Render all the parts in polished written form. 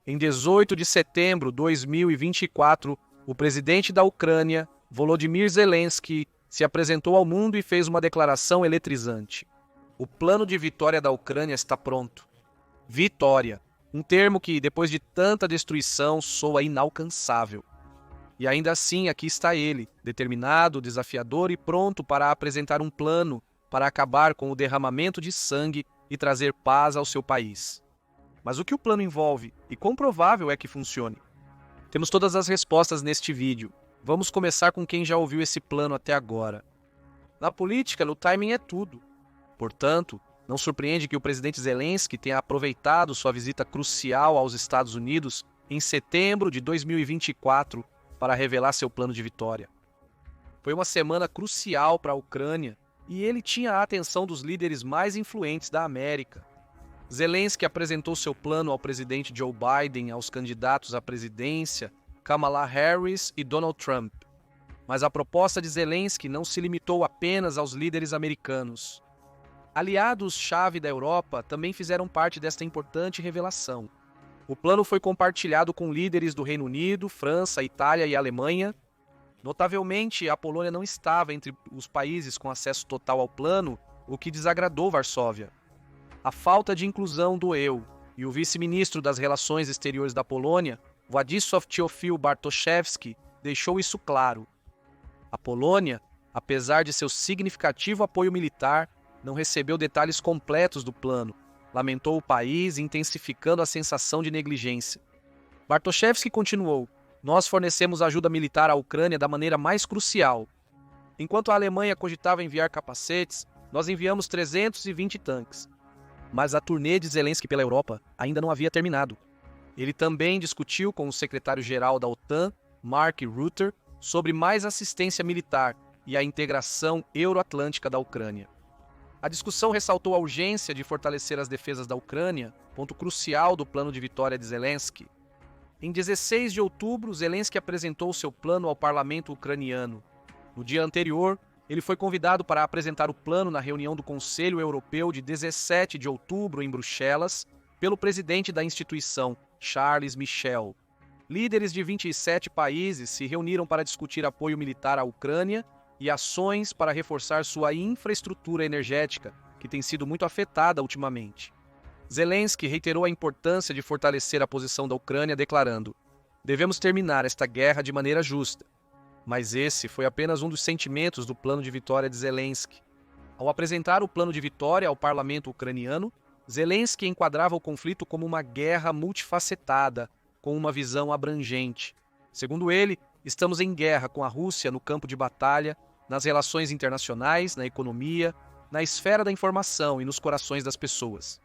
Em 18 de setembro de 2024, o presidente da Ucrânia, Volodymyr Zelensky, se apresentou ao mundo e fez uma declaração eletrizante. O plano de vitória da Ucrânia está pronto. Vitória, um termo que, depois de tanta destruição, soa inalcançável. E ainda assim, aqui está ele, determinado, desafiador e pronto para apresentar um plano para acabar com o derramamento de sangue e trazer paz ao seu país. Mas o que o plano envolve e quão provável é que funcione? Temos todas as respostas neste vídeo. Vamos começar com quem já ouviu esse plano até agora. Na política, o timing é tudo. Portanto, não surpreende que o presidente Zelensky tenha aproveitado sua visita crucial aos Estados Unidos em setembro de 2024 para revelar seu plano de vitória. Foi uma semana crucial para a Ucrânia e ele tinha a atenção dos líderes mais influentes da América. Zelensky apresentou seu plano ao presidente Joe Biden, aos candidatos à presidência, Kamala Harris e Donald Trump. Mas a proposta de Zelensky não se limitou apenas aos líderes americanos. Aliados-chave da Europa também fizeram parte desta importante revelação. O plano foi compartilhado com líderes do Reino Unido, França, Itália e Alemanha. Notavelmente, a Polônia não estava entre os países com acesso total ao plano, o que desagradou Varsóvia. A falta de inclusão doeu, e o vice-ministro das Relações Exteriores da Polônia, Władysław Teofil Bartoszewski, deixou isso claro. A Polônia, apesar de seu significativo apoio militar, não recebeu detalhes completos do plano, lamentou o país, intensificando a sensação de negligência. Bartoszewski continuou: "Nós fornecemos ajuda militar à Ucrânia da maneira mais crucial. Enquanto a Alemanha cogitava enviar capacetes, nós enviamos 320 tanques. Mas a turnê de Zelensky pela Europa ainda não havia terminado. Ele também discutiu com o secretário-geral da OTAN, Mark Rutte, sobre mais assistência militar e a integração euroatlântica da Ucrânia. A discussão ressaltou a urgência de fortalecer as defesas da Ucrânia, ponto crucial do plano de vitória de Zelensky. Em 16 de outubro, Zelensky apresentou seu plano ao parlamento ucraniano. No dia anterior, ele foi convidado para apresentar o plano na reunião do Conselho Europeu de 17 de outubro em Bruxelas, pelo presidente da instituição, Charles Michel. Líderes de 27 países se reuniram para discutir apoio militar à Ucrânia e ações para reforçar sua infraestrutura energética, que tem sido muito afetada ultimamente. Zelensky reiterou a importância de fortalecer a posição da Ucrânia, declarando: "Devemos terminar esta guerra de maneira justa." Mas esse foi apenas um dos sentimentos do plano de vitória de Zelensky. Ao apresentar o plano de vitória ao parlamento ucraniano, Zelensky enquadrava o conflito como uma guerra multifacetada, com uma visão abrangente. Segundo ele, estamos em guerra com a Rússia no campo de batalha, nas relações internacionais, na economia, na esfera da informação e nos corações das pessoas.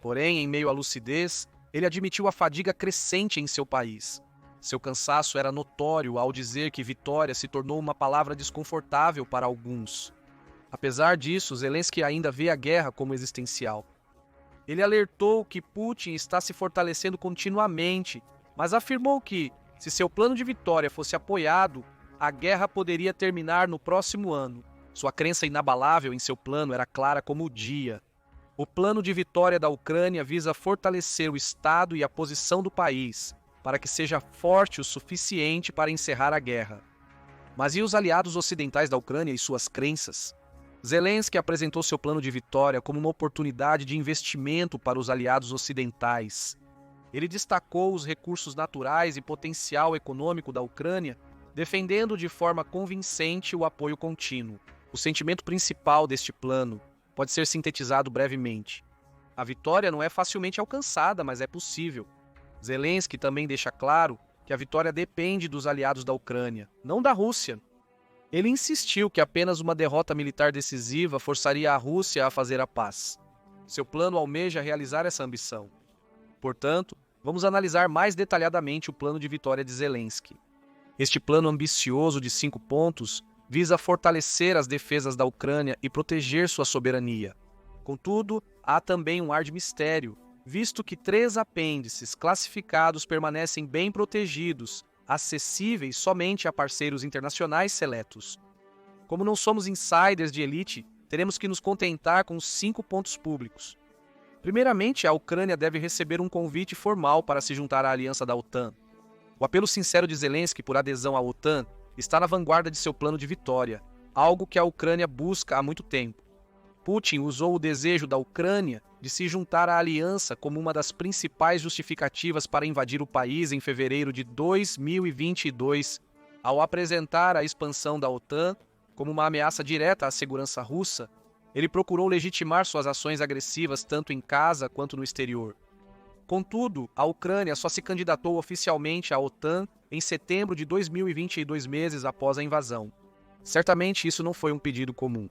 Porém, em meio à lucidez, ele admitiu a fadiga crescente em seu país. Seu cansaço era notório ao dizer que vitória se tornou uma palavra desconfortável para alguns. Apesar disso, Zelensky ainda vê a guerra como existencial. Ele alertou que Putin está se fortalecendo continuamente, mas afirmou que, se seu plano de vitória fosse apoiado, a guerra poderia terminar no próximo ano. Sua crença inabalável em seu plano era clara como o dia. O plano de vitória da Ucrânia visa fortalecer o Estado e a posição do país, para que seja forte o suficiente para encerrar a guerra. Mas e os aliados ocidentais da Ucrânia e suas crenças? Zelensky apresentou seu plano de vitória como uma oportunidade de investimento para os aliados ocidentais. Ele destacou os recursos naturais e potencial econômico da Ucrânia, defendendo de forma convincente o apoio contínuo. O sentimento principal deste plano pode ser sintetizado brevemente. A vitória não é facilmente alcançada, mas é possível. Zelensky também deixa claro que a vitória depende dos aliados da Ucrânia, não da Rússia. Ele insistiu que apenas uma derrota militar decisiva forçaria a Rússia a fazer a paz. Seu plano almeja realizar essa ambição. Portanto, vamos analisar mais detalhadamente o plano de vitória de Zelensky. Este plano ambicioso de 5 pontos visa fortalecer as defesas da Ucrânia e proteger sua soberania. Contudo, há também um ar de mistério, visto que 3 apêndices classificados permanecem bem protegidos, acessíveis somente a parceiros internacionais seletos. Como não somos insiders de elite, teremos que nos contentar com os 5 pontos públicos. Primeiramente, a Ucrânia deve receber um convite formal para se juntar à aliança da OTAN. O apelo sincero de Zelensky por adesão à OTAN está na vanguarda de seu plano de vitória, algo que a Ucrânia busca há muito tempo. Putin usou o desejo da Ucrânia de se juntar à aliança como uma das principais justificativas para invadir o país em fevereiro de 2022, ao apresentar a expansão da OTAN como uma ameaça direta à segurança russa. Ele procurou legitimar suas ações agressivas tanto em casa quanto no exterior. Contudo, a Ucrânia só se candidatou oficialmente à OTAN em setembro de 2022, meses após a invasão. Certamente isso não foi um pedido comum.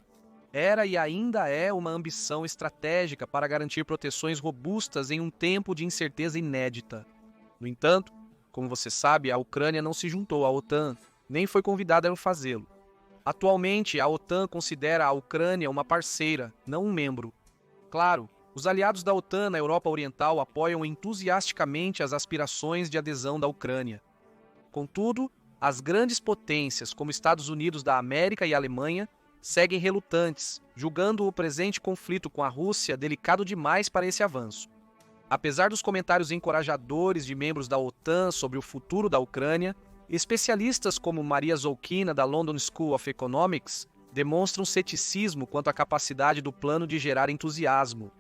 Era e ainda é uma ambição estratégica para garantir proteções robustas em um tempo de incerteza inédita. No entanto, como você sabe, a Ucrânia não se juntou à OTAN, nem foi convidada a fazê-lo. Atualmente, a OTAN considera a Ucrânia uma parceira, não um membro. Claro, os aliados da OTAN na Europa Oriental apoiam entusiasticamente as aspirações de adesão da Ucrânia. Contudo, as grandes potências, como Estados Unidos da América e Alemanha, seguem relutantes, julgando o presente conflito com a Rússia delicado demais para esse avanço. Apesar dos comentários encorajadores de membros da OTAN sobre o futuro da Ucrânia, especialistas como Maria Zolkina, da London School of Economics, demonstram ceticismo quanto à capacidade do plano de gerar entusiasmo.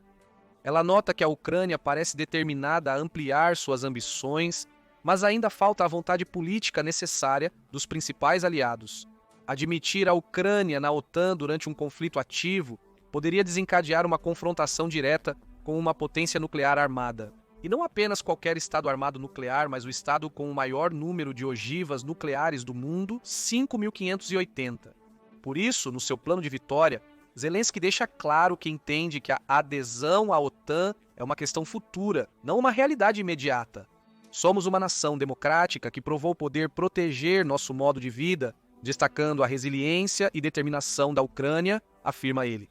Ela nota que a Ucrânia parece determinada a ampliar suas ambições, mas ainda falta a vontade política necessária dos principais aliados. Admitir a Ucrânia na OTAN durante um conflito ativo poderia desencadear uma confrontação direta com uma potência nuclear armada. E não apenas qualquer estado armado nuclear, mas o estado com o maior número de ogivas nucleares do mundo, 5.580. Por isso, no seu plano de vitória, Zelensky deixa claro que entende que a adesão à OTAN é uma questão futura, não uma realidade imediata. Somos uma nação democrática que provou poder proteger nosso modo de vida, destacando a resiliência e determinação da Ucrânia, afirma ele.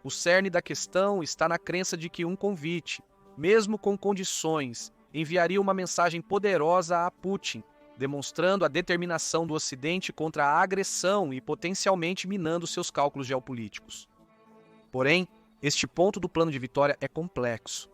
O cerne da questão está na crença de que um convite, mesmo com condições, enviaria uma mensagem poderosa a Putin, demonstrando a determinação do Ocidente contra a agressão e potencialmente minando seus cálculos geopolíticos. Porém, este ponto do plano de vitória é complexo.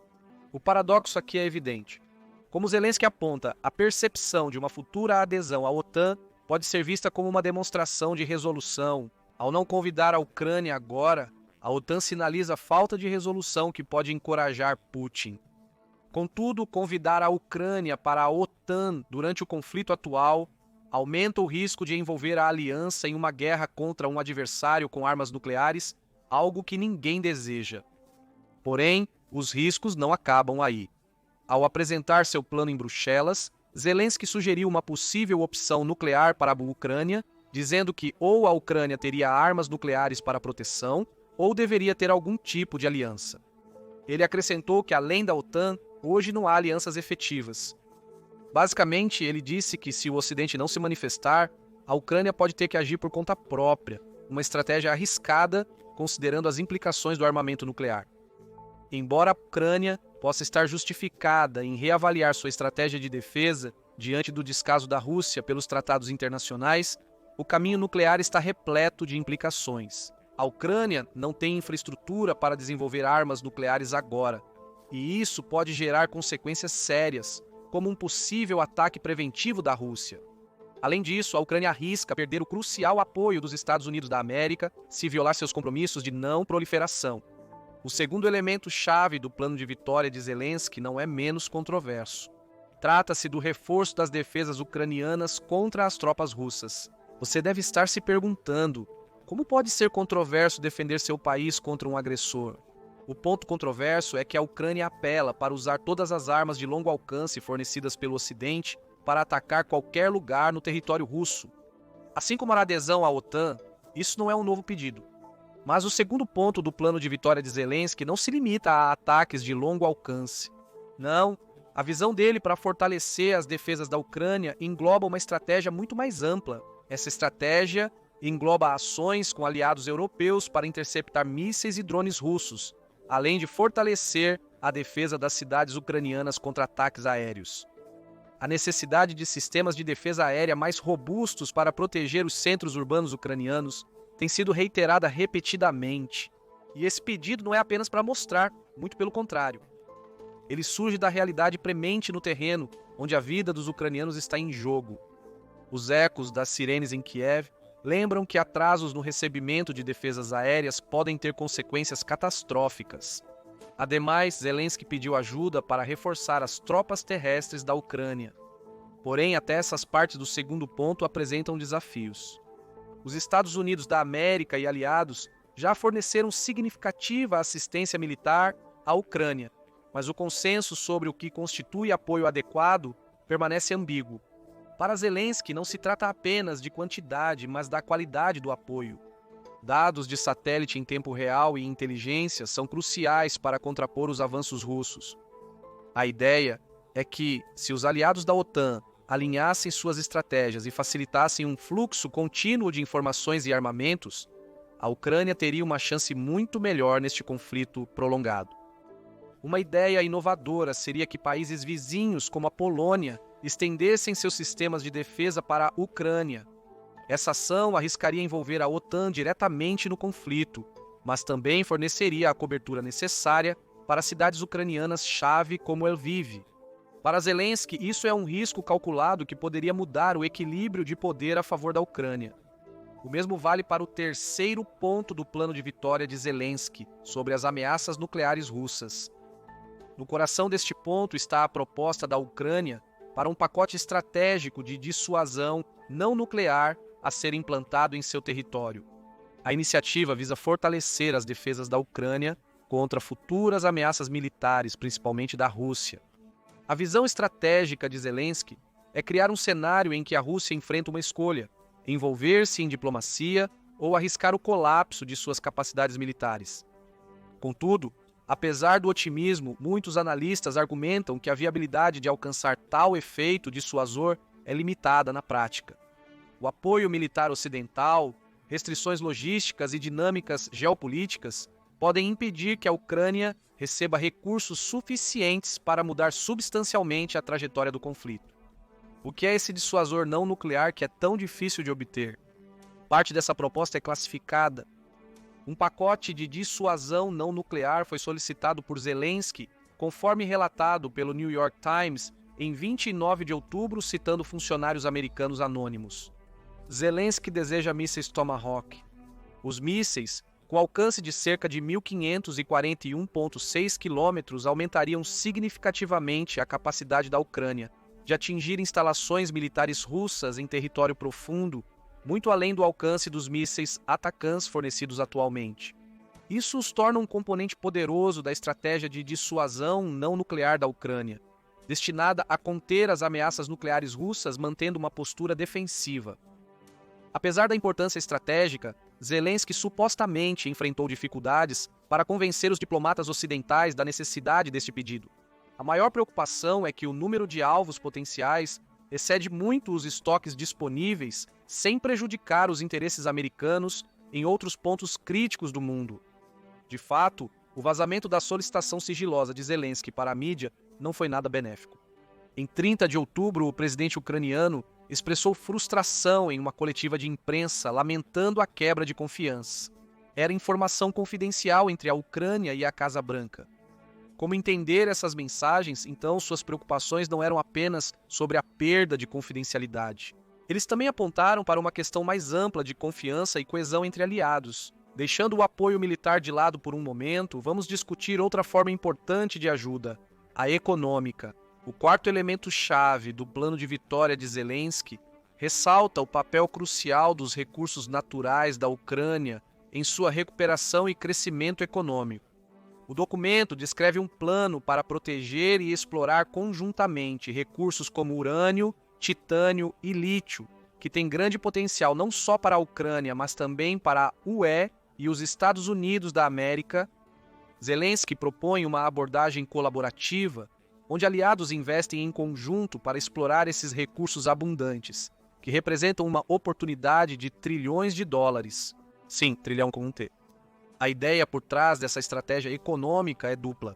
O paradoxo aqui é evidente. Como Zelensky aponta, a percepção de uma futura adesão à OTAN pode ser vista como uma demonstração de resolução. Ao não convidar a Ucrânia agora, a OTAN sinaliza a falta de resolução que pode encorajar Putin. Contudo, convidar a Ucrânia para a OTAN durante o conflito atual aumenta o risco de envolver a aliança em uma guerra contra um adversário com armas nucleares, algo que ninguém deseja. Porém, os riscos não acabam aí. Ao apresentar seu plano em Bruxelas, Zelensky sugeriu uma possível opção nuclear para a Ucrânia, dizendo que ou a Ucrânia teria armas nucleares para proteção, ou deveria ter algum tipo de aliança. Ele acrescentou que, além da OTAN, hoje não há alianças efetivas. Basicamente, ele disse que se o Ocidente não se manifestar, a Ucrânia pode ter que agir por conta própria, uma estratégia arriscada considerando as implicações do armamento nuclear. Embora a Ucrânia possa estar justificada em reavaliar sua estratégia de defesa diante do descaso da Rússia pelos tratados internacionais, o caminho nuclear está repleto de implicações. A Ucrânia não tem infraestrutura para desenvolver armas nucleares agora, e isso pode gerar consequências sérias, como um possível ataque preventivo da Rússia. Além disso, a Ucrânia arrisca perder o crucial apoio dos Estados Unidos da América se violar seus compromissos de não proliferação. O segundo elemento-chave do plano de vitória de Zelensky não é menos controverso. Trata-se do reforço das defesas ucranianas contra as tropas russas. Você deve estar se perguntando: como pode ser controverso defender seu país contra um agressor? O ponto controverso é que a Ucrânia apela para usar todas as armas de longo alcance fornecidas pelo Ocidente para atacar qualquer lugar no território russo. Assim como a adesão à OTAN, isso não é um novo pedido. Mas o segundo ponto do plano de vitória de Zelensky não se limita a ataques de longo alcance. Não, a visão dele para fortalecer as defesas da Ucrânia engloba uma estratégia muito mais ampla. Essa estratégia engloba ações com aliados europeus para interceptar mísseis e drones russos, além de fortalecer a defesa das cidades ucranianas contra ataques aéreos. A necessidade de sistemas de defesa aérea mais robustos para proteger os centros urbanos ucranianos tem sido reiterada repetidamente, E esse pedido não é apenas para mostrar, muito pelo contrário. Ele surge da realidade premente no terreno, onde a vida dos ucranianos está em jogo. Os ecos das sirenes em Kiev lembram que atrasos no recebimento de defesas aéreas podem ter consequências catastróficas. Ademais, Zelensky pediu ajuda para reforçar as tropas terrestres da Ucrânia. Porém, até essas partes do segundo ponto apresentam desafios. Os Estados Unidos da América e aliados já forneceram significativa assistência militar à Ucrânia, mas o consenso sobre o que constitui apoio adequado permanece ambíguo. Para Zelensky, não se trata apenas de quantidade, mas da qualidade do apoio. Dados de satélite em tempo real e inteligência são cruciais para contrapor os avanços russos. A ideia é que, se os aliados da OTAN alinhassem suas estratégias e facilitassem um fluxo contínuo de informações e armamentos, a Ucrânia teria uma chance muito melhor neste conflito prolongado. Uma ideia inovadora seria que países vizinhos, como a Polônia, estendessem seus sistemas de defesa para a Ucrânia. Essa ação arriscaria envolver a OTAN diretamente no conflito, mas também forneceria a cobertura necessária para cidades ucranianas-chave como Lviv. Para Zelensky, isso é um risco calculado que poderia mudar o equilíbrio de poder a favor da Ucrânia. O mesmo vale para o terceiro ponto do plano de vitória de Zelensky sobre as ameaças nucleares russas. No coração deste ponto está a proposta da Ucrânia para um pacote estratégico de dissuasão não nuclear a ser implantado em seu território. A iniciativa visa fortalecer as defesas da Ucrânia contra futuras ameaças militares, principalmente da Rússia. A visão estratégica de Zelensky é criar um cenário em que a Rússia enfrenta uma escolha: envolver-se em diplomacia ou arriscar o colapso de suas capacidades militares. Contudo, apesar do otimismo, muitos analistas argumentam que a viabilidade de alcançar tal efeito dissuasor é limitada na prática. O apoio militar ocidental, restrições logísticas e dinâmicas geopolíticas podem impedir que a Ucrânia receba recursos suficientes para mudar substancialmente a trajetória do conflito. O que é esse dissuasor não nuclear que é tão difícil de obter? Parte dessa proposta é classificada. Um pacote de dissuasão não nuclear foi solicitado por Zelensky, conforme relatado pelo New York Times em 29 de outubro, citando funcionários americanos anônimos. Zelensky deseja mísseis Tomahawk. Os mísseis, com alcance de cerca de 1.541,6 quilômetros, aumentariam significativamente a capacidade da Ucrânia de atingir instalações militares russas em território profundo, muito além do alcance dos mísseis Atacams fornecidos atualmente. Isso os torna um componente poderoso da estratégia de dissuasão não nuclear da Ucrânia, destinada a conter as ameaças nucleares russas mantendo uma postura defensiva. Apesar da importância estratégica, Zelensky supostamente enfrentou dificuldades para convencer os diplomatas ocidentais da necessidade deste pedido. A maior preocupação é que o número de alvos potenciais excede muito os estoques disponíveis, sem prejudicar os interesses americanos em outros pontos críticos do mundo. De fato, o vazamento da solicitação sigilosa de Zelensky para a mídia não foi nada benéfico. Em 30 de outubro, o presidente ucraniano expressou frustração em uma coletiva de imprensa, lamentando a quebra de confiança. Era informação confidencial entre a Ucrânia e a Casa Branca. Como entender essas mensagens, então suas preocupações não eram apenas sobre a perda de confidencialidade. Eles também apontaram para uma questão mais ampla de confiança e coesão entre aliados. Deixando o apoio militar de lado por um momento, vamos discutir outra forma importante de ajuda, a econômica. O quarto elemento-chave do plano de vitória de Zelensky ressalta o papel crucial dos recursos naturais da Ucrânia em sua recuperação e crescimento econômico. O documento descreve um plano para proteger e explorar conjuntamente recursos como urânio, titânio e lítio, que têm grande potencial não só para a Ucrânia, mas também para a UE e os Estados Unidos da América. Zelensky propõe uma abordagem colaborativa, onde aliados investem em conjunto para explorar esses recursos abundantes, que representam uma oportunidade de trilhões de dólares. Sim, trilhão com um T. A ideia por trás dessa estratégia econômica é dupla.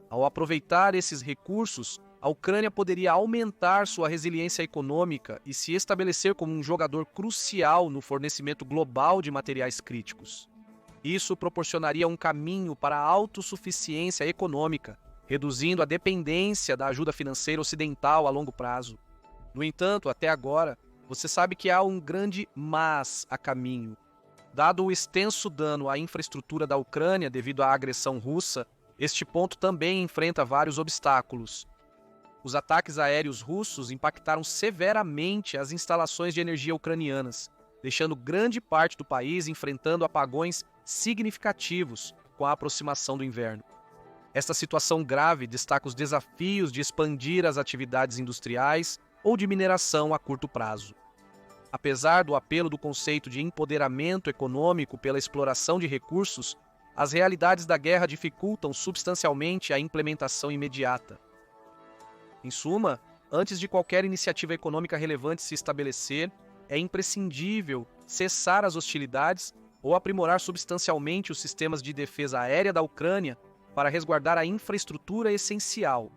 Ao aproveitar esses recursos, a Ucrânia poderia aumentar sua resiliência econômica e se estabelecer como um jogador crucial no fornecimento global de materiais críticos. Isso proporcionaria um caminho para a autossuficiência econômica, reduzindo a dependência da ajuda financeira ocidental a longo prazo. No entanto, até agora, você sabe que há um grande mas a caminho. Dado o extenso dano à infraestrutura da Ucrânia devido à agressão russa, este ponto também enfrenta vários obstáculos. Os ataques aéreos russos impactaram severamente as instalações de energia ucranianas, deixando grande parte do país enfrentando apagões significativos com a aproximação do inverno. Esta situação grave destaca os desafios de expandir as atividades industriais ou de mineração a curto prazo. Apesar do apelo do conceito de empoderamento econômico pela exploração de recursos, as realidades da guerra dificultam substancialmente a implementação imediata. Em suma, antes de qualquer iniciativa econômica relevante se estabelecer, é imprescindível cessar as hostilidades ou aprimorar substancialmente os sistemas de defesa aérea da Ucrânia para resguardar a infraestrutura essencial.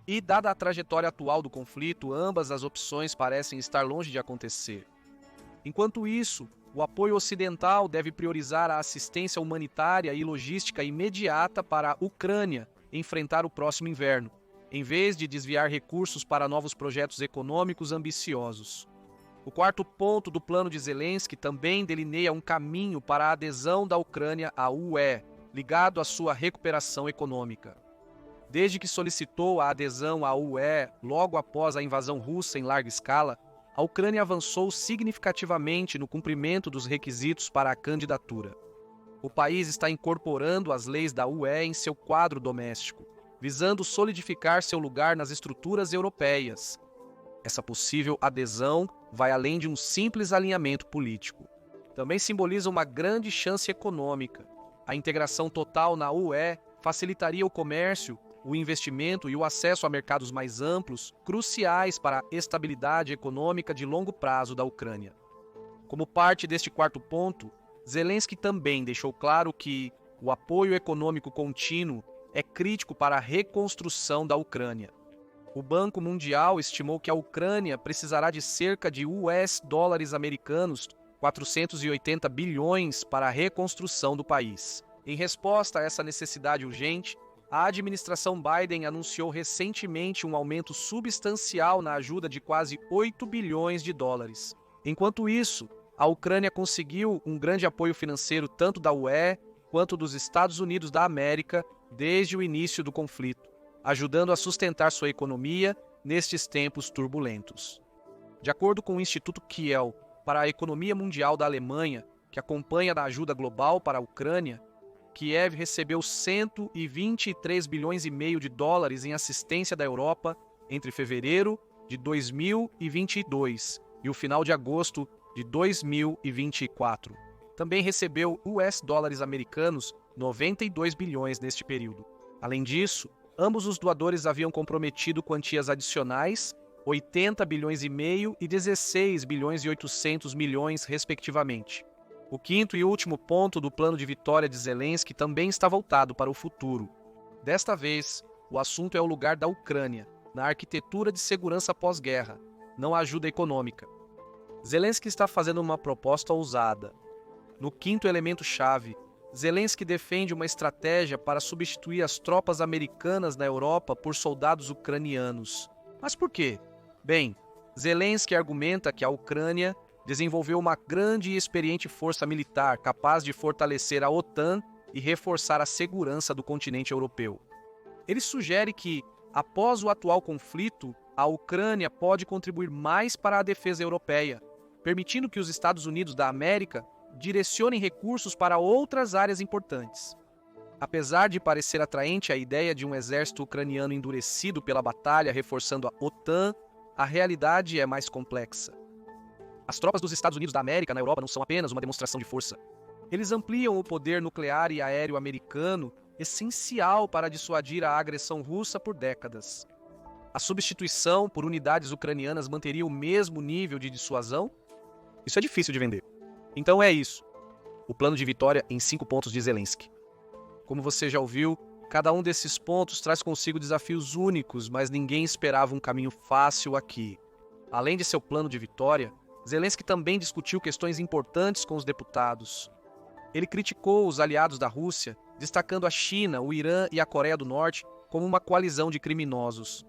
E, dada a trajetória atual do conflito, ambas as opções parecem estar longe de acontecer. Enquanto isso, o apoio ocidental deve priorizar a assistência humanitária e logística imediata para a Ucrânia enfrentar o próximo inverno, em vez de desviar recursos para novos projetos econômicos ambiciosos. O quarto ponto do plano de Zelensky também delineia um caminho para a adesão da Ucrânia à UE, ligado à sua recuperação econômica. Desde que solicitou a adesão à UE logo após a invasão russa em larga escala, a Ucrânia avançou significativamente no cumprimento dos requisitos para a candidatura. O país está incorporando as leis da UE em seu quadro doméstico, visando solidificar seu lugar nas estruturas europeias. Essa possível adesão vai além de um simples alinhamento político. Também simboliza uma grande chance econômica. A integração total na UE facilitaria o comércio, o investimento e o acesso a mercados mais amplos, cruciais para a estabilidade econômica de longo prazo da Ucrânia. Como parte deste quarto ponto, Zelensky também deixou claro que o apoio econômico contínuo é crítico para a reconstrução da Ucrânia. O Banco Mundial estimou que a Ucrânia precisará de cerca de US$ americanos 480 bilhões para a reconstrução do país. Em resposta a essa necessidade urgente, a administração Biden anunciou recentemente um aumento substancial na ajuda de quase 8 bilhões de dólares. Enquanto isso, a Ucrânia conseguiu um grande apoio financeiro tanto da UE quanto dos Estados Unidos da América desde o início do conflito, ajudando a sustentar sua economia nestes tempos turbulentos. De acordo com o Instituto Kiel para a Economia Mundial da Alemanha, que acompanha a ajuda global para a Ucrânia, Kiev recebeu 123 bilhões e meio de dólares em assistência da Europa entre fevereiro de 2022 e o final de agosto de 2024. Também recebeu US$ americanos 92 bilhões neste período. Além disso, ambos os doadores haviam comprometido quantias adicionais, 80 bilhões e meio e 16 bilhões e 800 milhões, respectivamente. O quinto e último ponto do plano de vitória de Zelensky também está voltado para o futuro. Desta vez, o assunto é o lugar da Ucrânia na arquitetura de segurança pós-guerra, não a ajuda econômica. Zelensky está fazendo uma proposta ousada. No quinto elemento-chave, Zelensky defende uma estratégia para substituir as tropas americanas na Europa por soldados ucranianos. Mas por quê? Bem, Zelensky argumenta que a Ucrânia desenvolveu uma grande e experiente força militar capaz de fortalecer a OTAN e reforçar a segurança do continente europeu. Ele sugere que, após o atual conflito, a Ucrânia pode contribuir mais para a defesa europeia, permitindo que os Estados Unidos da América direcionem recursos para outras áreas importantes. Apesar de parecer atraente a ideia de um exército ucraniano endurecido pela batalha reforçando a OTAN, a realidade é mais complexa. As tropas dos Estados Unidos da América na Europa não são apenas uma demonstração de força. Eles ampliam o poder nuclear e aéreo americano, essencial para dissuadir a agressão russa por décadas. A substituição por unidades ucranianas manteria o mesmo nível de dissuasão? Isso é difícil de vender. Então é isso. O plano de vitória em 5 pontos de Zelensky. Como você já ouviu, cada um desses pontos traz consigo desafios únicos, mas ninguém esperava um caminho fácil aqui. Além de seu plano de vitória, Zelensky também discutiu questões importantes com os deputados. Ele criticou os aliados da Rússia, destacando a China, o Irã e a Coreia do Norte como uma coalizão de criminosos.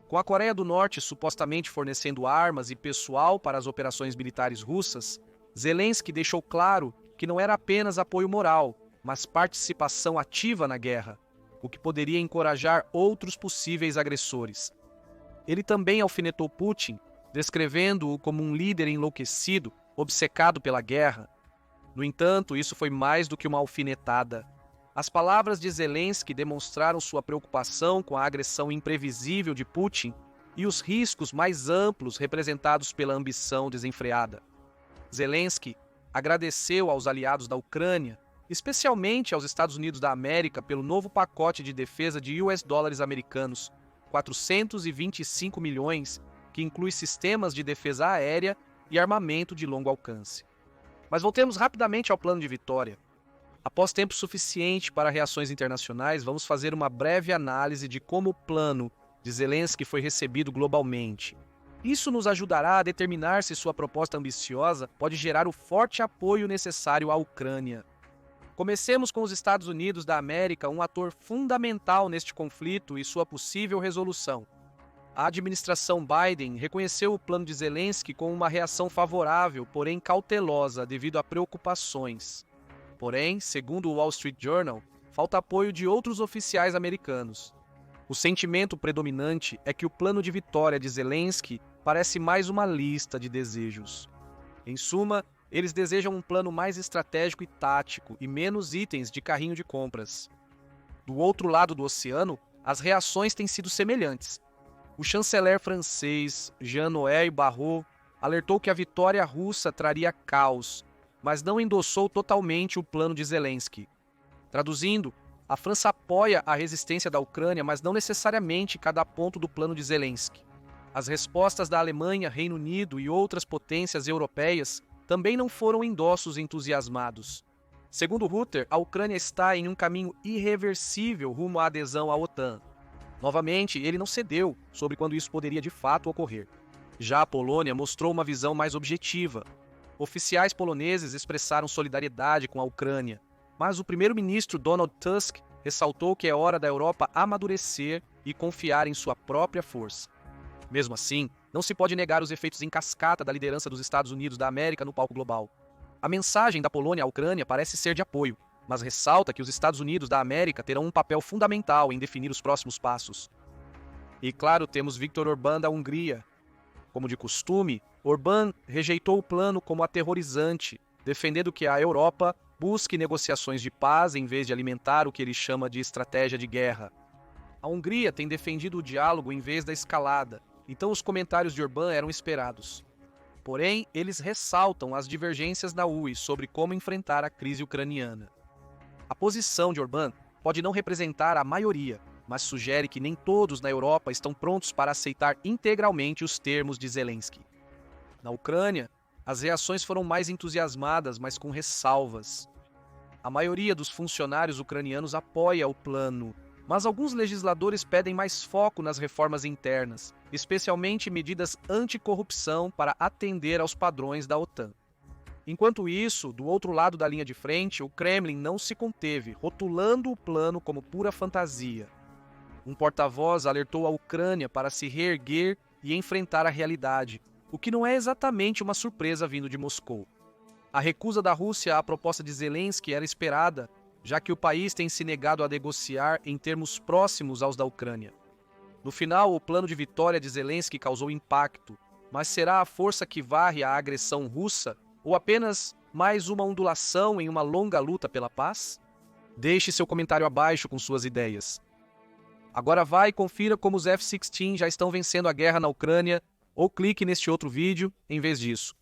Com a Coreia do Norte supostamente fornecendo armas e pessoal para as operações militares russas, Zelensky deixou claro que não era apenas apoio moral, mas participação ativa na guerra, o que poderia encorajar outros possíveis agressores. Ele também alfinetou Putin, descrevendo-o como um líder enlouquecido, obcecado pela guerra. No entanto, isso foi mais do que uma alfinetada. As palavras de Zelensky demonstraram sua preocupação com a agressão imprevisível de Putin e os riscos mais amplos representados pela ambição desenfreada. Zelensky agradeceu aos aliados da Ucrânia, especialmente aos Estados Unidos da América, pelo novo pacote de defesa de US$ americanos, 425 milhões, que inclui sistemas de defesa aérea e armamento de longo alcance. Mas voltemos rapidamente ao plano de vitória. Após tempo suficiente para reações internacionais, vamos fazer uma breve análise de como o plano de Zelensky foi recebido globalmente. Isso nos ajudará a determinar se sua proposta ambiciosa pode gerar o forte apoio necessário à Ucrânia. Comecemos com os Estados Unidos da América, um ator fundamental neste conflito e sua possível resolução. A administração Biden reconheceu o plano de Zelensky como uma reação favorável, porém cautelosa, devido a preocupações. Porém, segundo o Wall Street Journal, falta apoio de outros oficiais americanos. O sentimento predominante é que o plano de vitória de Zelensky parece mais uma lista de desejos. Em suma, eles desejam um plano mais estratégico e tático e menos itens de carrinho de compras. Do outro lado do oceano, as reações têm sido semelhantes. O chanceler francês Jean-Noël Barrot alertou que a vitória russa traria caos, mas não endossou totalmente o plano de Zelensky. Traduzindo, a França apoia a resistência da Ucrânia, mas não necessariamente cada ponto do plano de Zelensky. As respostas da Alemanha, Reino Unido e outras potências europeias também não foram endossos entusiasmados. Segundo Reuters, a Ucrânia está em um caminho irreversível rumo à adesão à OTAN. Novamente, ele não cedeu sobre quando isso poderia de fato ocorrer. Já a Polônia mostrou uma visão mais objetiva. Oficiais poloneses expressaram solidariedade com a Ucrânia, mas o primeiro-ministro Donald Tusk ressaltou que é hora da Europa amadurecer e confiar em sua própria força. Mesmo assim, não se pode negar os efeitos em cascata da liderança dos Estados Unidos da América no palco global. A mensagem da Polônia à Ucrânia parece ser de apoio, mas ressalta que os Estados Unidos da América terão um papel fundamental em definir os próximos passos. E claro, temos Viktor Orbán da Hungria. Como de costume, Orbán rejeitou o plano como aterrorizante, defendendo que a Europa busque negociações de paz em vez de alimentar o que ele chama de estratégia de guerra. A Hungria tem defendido o diálogo em vez da escalada, então os comentários de Orbán eram esperados. Porém, eles ressaltam as divergências da UE sobre como enfrentar a crise ucraniana. A posição de Orbán pode não representar a maioria, mas sugere que nem todos na Europa estão prontos para aceitar integralmente os termos de Zelensky. Na Ucrânia, as reações foram mais entusiasmadas, mas com ressalvas. A maioria dos funcionários ucranianos apoia o plano, mas alguns legisladores pedem mais foco nas reformas internas, especialmente medidas anticorrupção para atender aos padrões da OTAN. Enquanto isso, do outro lado da linha de frente, o Kremlin não se conteve, rotulando o plano como pura fantasia. Um porta-voz alertou a Ucrânia para se reerguer e enfrentar a realidade, o que não é exatamente uma surpresa vindo de Moscou. A recusa da Rússia à proposta de Zelensky era esperada, já que o país tem se negado a negociar em termos próximos aos da Ucrânia. No final, o plano de vitória de Zelensky causou impacto, mas será a força que varre a agressão russa ou apenas mais uma ondulação em uma longa luta pela paz? Deixe seu comentário abaixo com suas ideias. Agora vai e confira como os F-16 já estão vencendo a guerra na Ucrânia, ou clique neste outro vídeo em vez disso.